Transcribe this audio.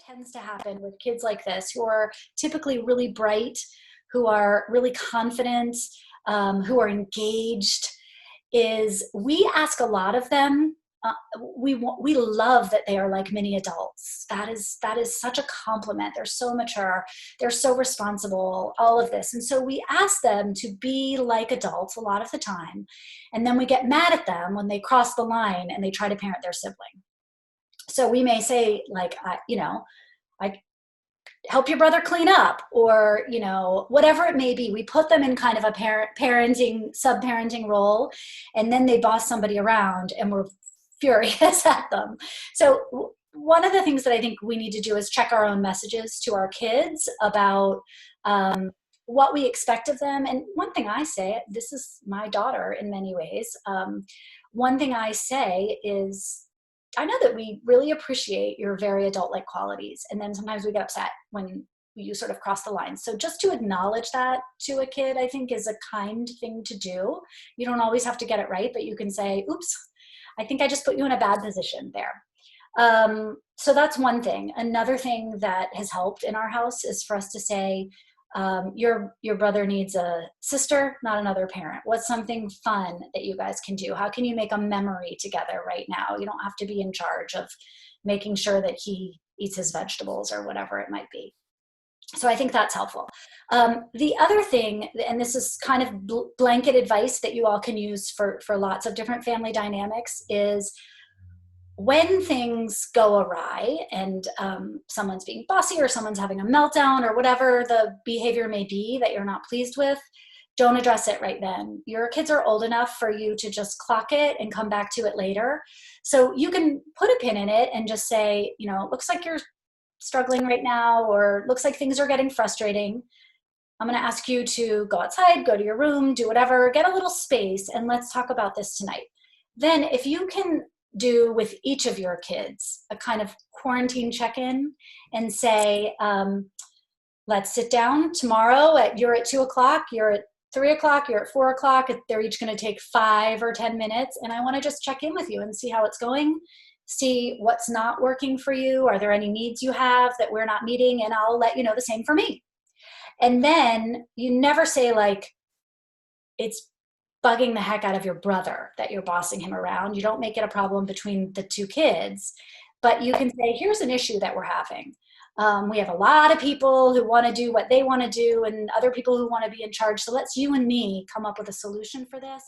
tends to happen with kids like this who are typically really bright, who are really confident, who are engaged, is we ask a lot of them. Uh, we love that they are like mini adults. That is such a compliment. They're so mature, they're so responsible, all of this. And so we ask them to be like adults a lot of the time, and then we get mad at them when they cross the line and they try to parent their sibling. So we may say like, I help your brother clean up, or whatever it may be. We put them in kind of a parenting sub-parenting role, and then they boss somebody around and we're furious at them. So one of the things that I think we need to do is check our own messages to our kids about what we expect of them. And one thing I say, this is my daughter in many ways, one thing I say is, I know that we really appreciate your very adult-like qualities, and then sometimes we get upset when you sort of cross the line. So just to acknowledge that to a kid, I think, is a kind thing to do. You don't always have to get it right, but you can say, oops, I think I just put you in a bad position there. So that's one thing. Another thing that has helped in our house is for us to say, your brother needs a sister, not another parent. What's something fun that you guys can do? How can you make a memory together right now? You don't have to be in charge of making sure that he eats his vegetables or whatever it might be. So I think that's helpful. The other thing, and this is kind of blanket advice that you all can use for lots of different family dynamics, is when things go awry and someone's being bossy or someone's having a meltdown or whatever the behavior may be that you're not pleased with, don't address it right then. Your kids are old enough for you to just clock it and come back to it later. So you can put a pin in it and just say, looks like you're struggling right now, or looks like things are getting frustrating. I'm going to ask you to go outside, go to your room, do whatever, get a little space, and let's talk about this tonight. Then if you can do with each of your kids a kind of quarantine check-in and say, let's sit down tomorrow you're at 2:00, you're at 3:00, you're at 4:00. They're each going to take 5 or 10 minutes. And I want to just check in with you and see how it's going, see what's not working for you. Are there any needs you have that we're not meeting? And I'll let you know the same for me. And then you never say like, it's bugging the heck out of your brother that you're bossing him around. You don't make it a problem between the two kids, but you can say, here's an issue that we're having. We have a lot of people who want to do what they want to do and other people who want to be in charge. So let's you and me come up with a solution for this.